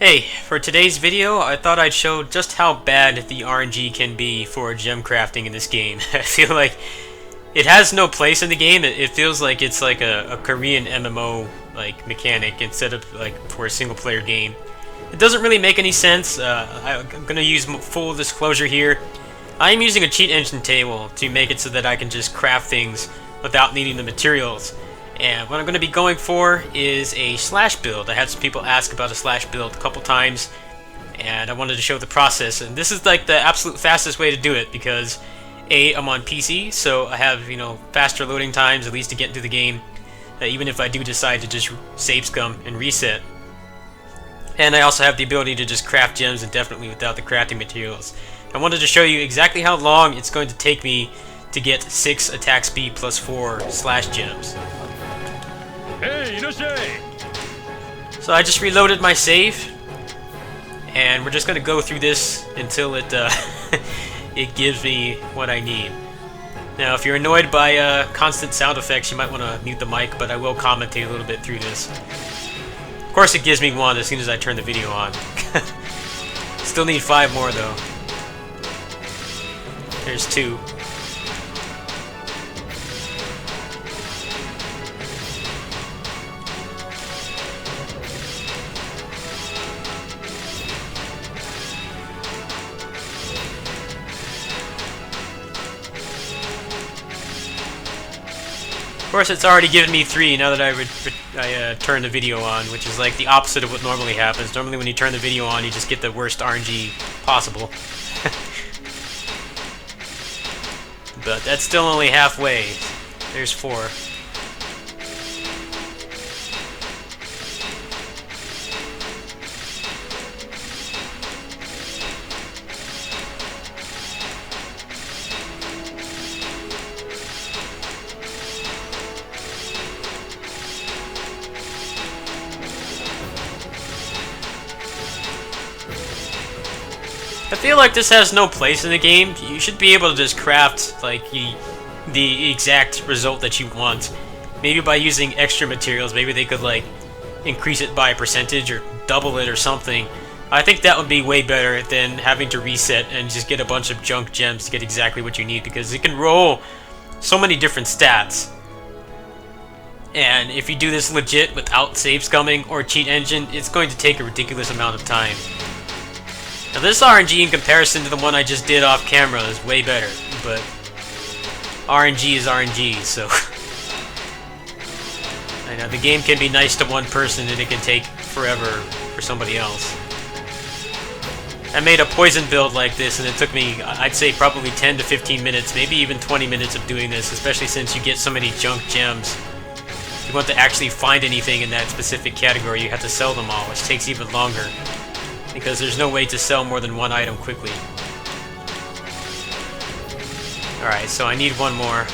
Hey, for today's video, I thought I'd show just how bad the RNG can be for gem crafting in this game. I feel like it has no place in the game. It feels like it's like a Korean MMO like mechanic instead of like for a single player game. It doesn't really make any sense. I'm gonna use full disclosure here. I am using a cheat engine table to make it so that I can just craft things without needing the materials. And what I'm going to be going for is a slash build. I had some people ask about a slash build a couple times, and I wanted to show the process. And this is like the absolute fastest way to do it because A, I'm on PC, so I have, faster loading times, at least to get into the game, even if I do decide to just save scum and reset. And I also have the ability to just craft gems indefinitely without the crafting materials. I wanted to show you exactly how long it's going to take me to get 6 attack speed plus 4 slash gems. Hey, so I just reloaded my save, and we're just gonna go through this until it it gives me what I need. Now, if you're annoyed by constant sound effects, you might want to mute the mic, but I will commentate a little bit through this. Of course, it gives me 1 as soon as I turn the video on. Still need 5 more though. There's 2. Of course, it's already given me 3 now that I turn the video on, which is like the opposite of what normally happens. Normally when you turn the video on, you just get the worst RNG possible. But that's still only halfway. There's 4. I feel like this has no place in the game. You should be able to just craft like the exact result that you want. Maybe by using extra materials, maybe they could like increase it by a percentage or double it or something. I think that would be way better than having to reset and just get a bunch of junk gems to get exactly what you need, because it can roll so many different stats. And if you do this legit without save scumming or cheat engine, it's going to take a ridiculous amount of time. Now this RNG in comparison to the one I just did off camera is way better, but RNG is RNG, so I know the game can be nice to one person and it can take forever for somebody else. I made a poison build like this and it took me, I'd say, probably 10 to 15 minutes, maybe even 20 minutes of doing this, especially since you get so many junk gems. If you want to actually find anything in that specific category, you have to sell them all, which takes even longer, because there's no way to sell more than 1 item quickly. Alright, so I need 1 more.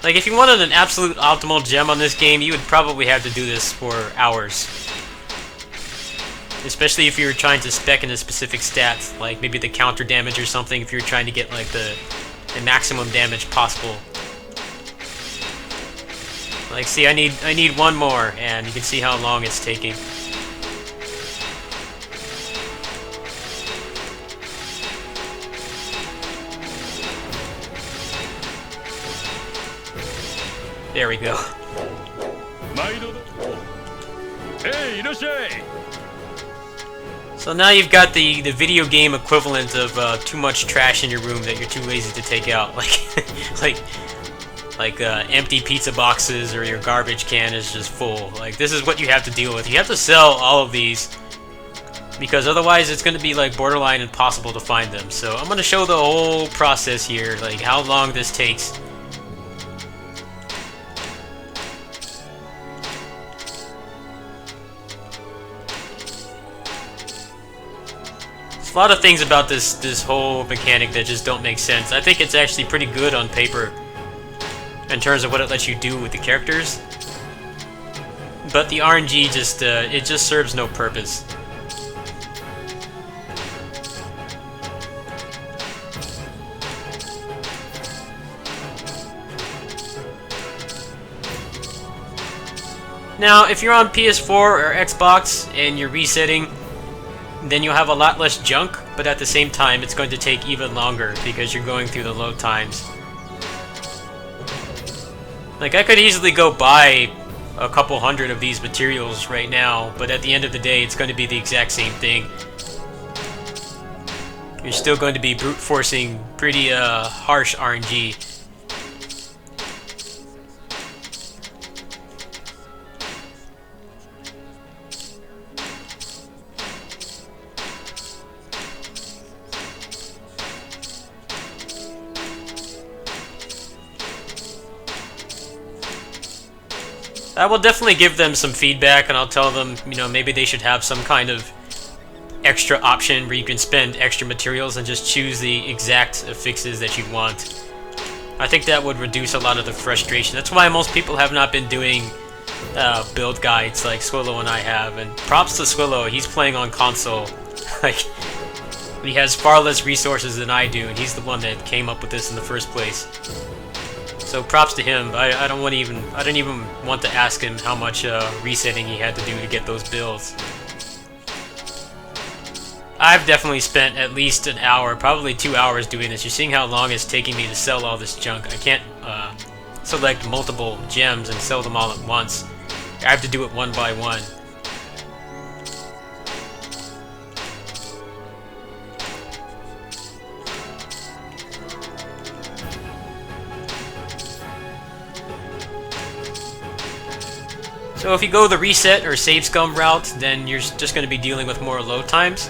Like, if you wanted an absolute optimal gem on this game, you would probably have to do this for hours. Especially if you were trying to spec in a specific stats, like maybe the counter damage or something, if you were trying to get like the maximum damage possible. Like, see, I need 1 more, and you can see how long it's taking. There we go. Hey, so now you've got the video game equivalent of too much trash in your room that you're too lazy to take out, like empty pizza boxes, or your garbage can is just full. Like, this is what you have to deal with. You have to sell all of these, because otherwise it's going to be like borderline impossible to find them. So I'm going to show the whole process here, like how long this takes. a lot of things about this whole mechanic that just don't make sense. I think it's actually pretty good on paper in terms of what it lets you do with the characters, but the RNG just it just serves no purpose. Now, if you're on PS4 or Xbox and you're resetting, then you'll have a lot less junk, but at the same time, it's going to take even longer because you're going through the load times. Like, I could easily go buy a couple hundred of these materials right now, but at the end of the day, it's going to be the exact same thing. You're still going to be brute forcing pretty harsh RNG. I will definitely give them some feedback, and I'll tell them, you know, maybe they should have some kind of extra option where you can spend extra materials and just choose the exact fixes that you want. I think that would reduce a lot of the frustration. That's why most people have not been doing build guides like Swillow and I have, and props to Swillow, he's playing on console. Like, he has far less resources than I do, and he's the one that came up with this in the first place. So props to him. I didn't even want to ask him how much resetting he had to do to get those builds. I've definitely spent at least an hour, probably 2 hours doing this. You're seeing how long it's taking me to sell all this junk. I can't select multiple gems and sell them all at once. I have to do it one by one. So if you go the reset or save scum route, then you're just going to be dealing with more load times.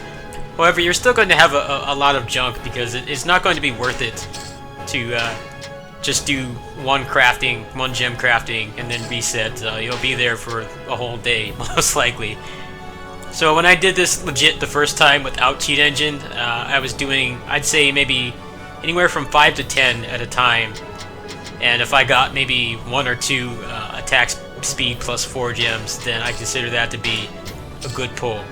However, you're still going to have a lot of junk because it's not going to be worth it to just do one gem crafting, and then reset. You'll be there for a whole day, most likely. So when I did this legit the first time without cheat engine, I was doing, I'd say maybe anywhere from 5 to 10 at a time. And if I got maybe 1 or 2 attack speed plus 4 gems, then I consider that to be a good pull.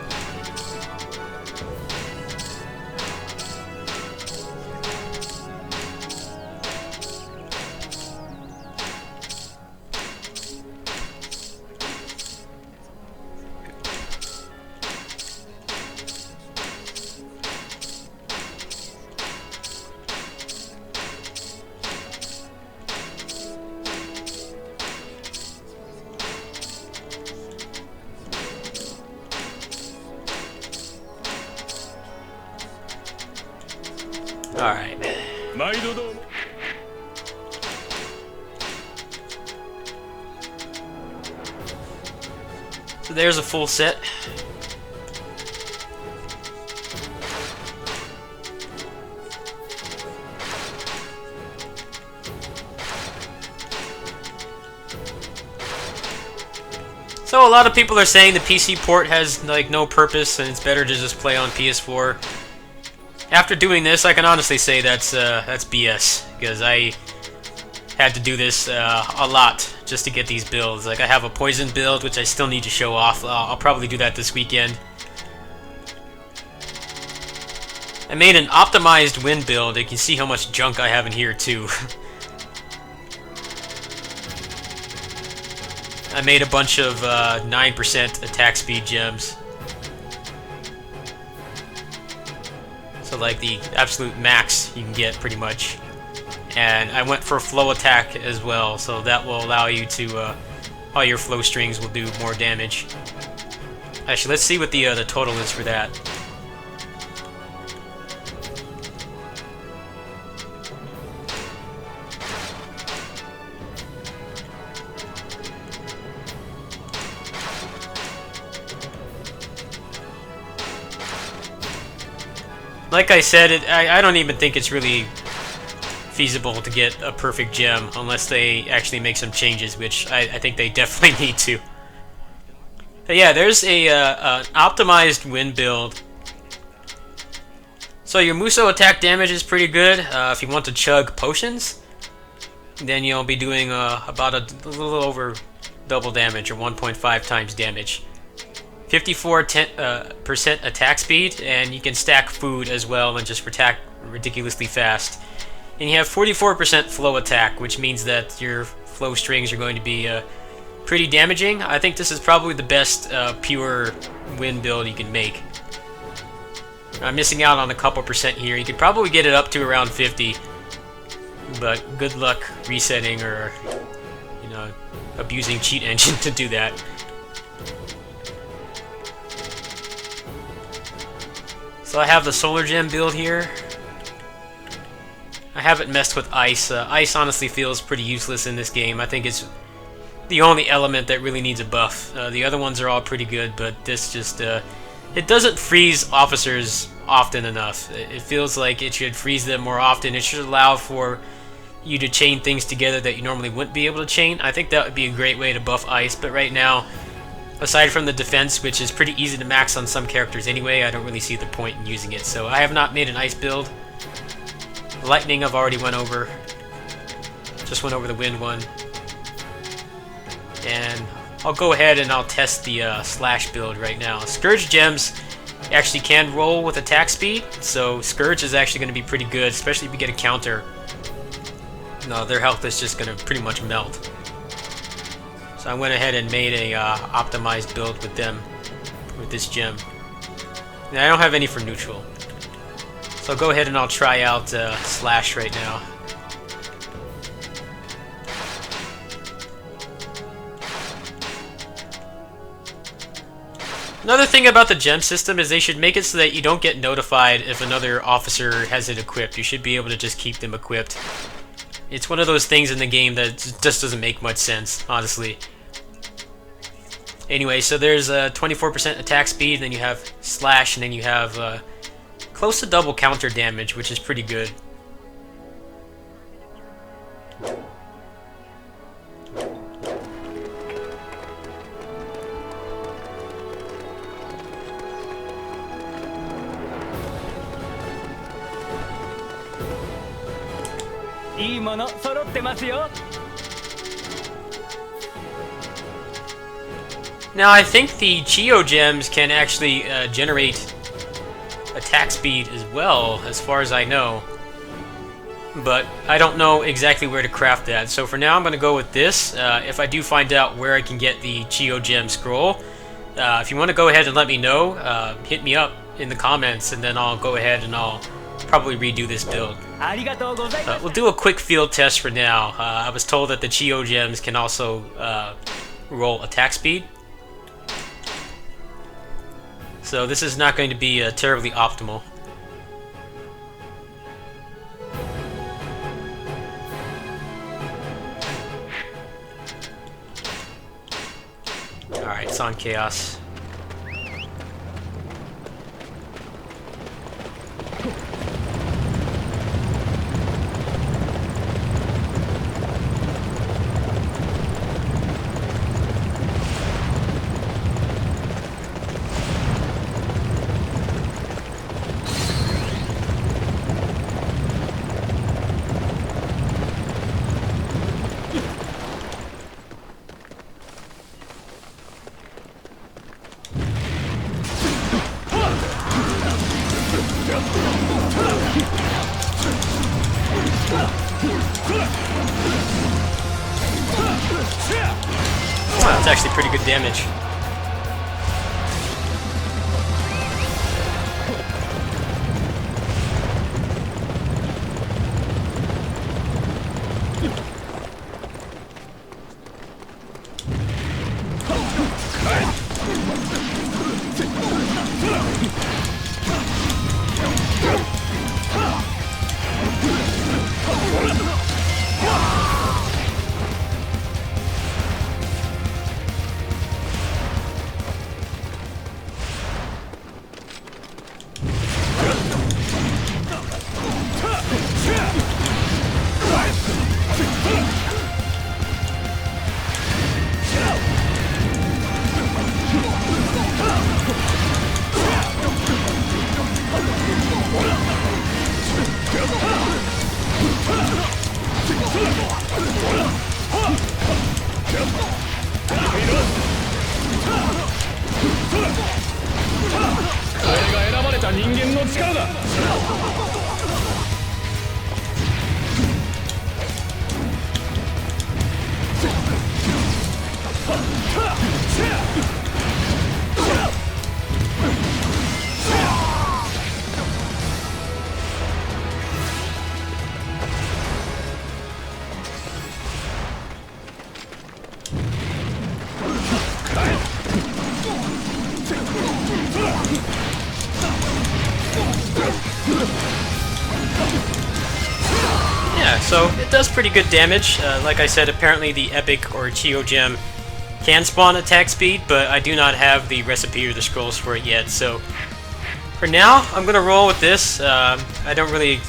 Alright. So there's a full set. So a lot of people are saying the PC port has like no purpose and it's better to just play on PS4. After doing this, I can honestly say that's BS, because I had to do this a lot just to get these builds. Like, I have a poison build, which I still need to show off. I'll probably do that this weekend. I made an optimized wind build. You can see how much junk I have in here, too. I made a bunch of 9% attack speed gems. So like the absolute max you can get pretty much. And I went for flow attack as well, so that will allow you to, all your flow strings will do more damage. Actually, let's see what the total is for that. Like I said, I don't even think it's really feasible to get a perfect gem unless they actually make some changes, which I think they definitely need to. But yeah, there's an optimized wind build So your Muso attack damage is pretty good. If you want to chug potions, then you'll be doing about a little over double damage, or 1.5 times damage. 54% attack speed, and you can stack food as well and just attack ridiculously fast. And you have 44% flow attack, which means that your flow strings are going to be pretty damaging. I think this is probably the best pure wind build you can make. I'm missing out on a couple percent here. You could probably get it up to around 50, but good luck resetting or, you know, abusing cheat engine to do that. So I have the solar gem build here. I haven't messed with ice. Ice honestly feels pretty useless in this game. I think it's the only element that really needs a buff. The other ones are all pretty good, but this just it doesn't freeze officers often enough. It feels like it should freeze them more often. It should allow for you to chain things together that you normally wouldn't be able to chain. I think that would be a great way to buff ice, but right now, aside from the defense, which is pretty easy to max on some characters anyway, I don't really see the point in using it. So I have not made an ice build. Lightning I've already went over. Just went over the wind one. And I'll go ahead and I'll test the slash build right now. Scourge gems actually can roll with attack speed, so Scourge is actually going to be pretty good, especially if you get a counter. No, their health is just going to pretty much melt. So I went ahead and made a optimized build with them, with this gem. Now I don't have any for neutral. So I'll go ahead and I'll try out slash right now. Another thing about the gem system is they should make it so that you don't get notified if another officer has it equipped. You should be able to just keep them equipped. It's one of those things in the game that just doesn't make much sense, honestly. Anyway, so there's 24% attack speed, and then you have slash, and then you have close to double counter damage, which is pretty good. Now I think the Chio gems can actually generate attack speed as well, as far as I know. But I don't know exactly where to craft that. So for now I'm going to go with this. If I do find out where I can get the Chio gem scroll, if you want to go ahead and let me know, hit me up in the comments, and then I'll go ahead and I'll probably redo this build. We'll do a quick field test for now. I was told that the Chio gems can also roll attack speed. So this is not going to be terribly optimal. Alright, it's on Chaos. Wow, that's actually pretty good damage. 力だ。Yeah, so it does pretty good damage. Like I said, apparently the Epic or Chio Gem can spawn attack speed, but I do not have the recipe or the scrolls for it yet, so for now, I'm going to roll with this. I don't really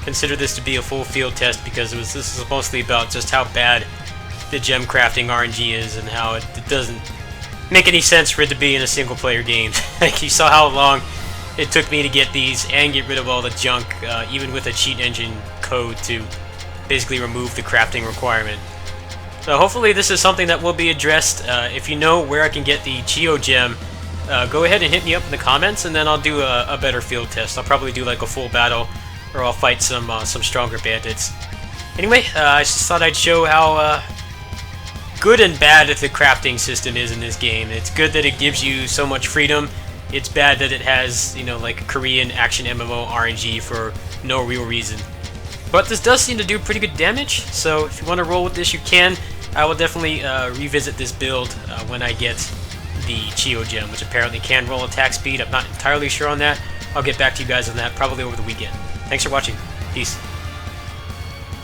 consider this to be a full field test because this is mostly about just how bad the gem crafting RNG is and how it doesn't make any sense for it to be in a single player game. Like, you saw how long it took me to get these and get rid of all the junk, even with a cheat engine code to basically remove the crafting requirement. So hopefully this is something that will be addressed. If you know where I can get the Chio Gem, go ahead and hit me up in the comments, and then I'll do a better field test. I'll probably do like a full battle, or I'll fight some stronger bandits. Anyway, I just thought I'd show how good and bad the crafting system is in this game. It's good that it gives you so much freedom. It's bad that it has, you know, like Korean action MMO RNG for no real reason. But this does seem to do pretty good damage, so if you want to roll with this, you can. I will definitely revisit this build when I get the Chio Gem, which apparently can roll attack speed. I'm not entirely sure on that. I'll get back to you guys on that probably over the weekend. Thanks for watching. Peace.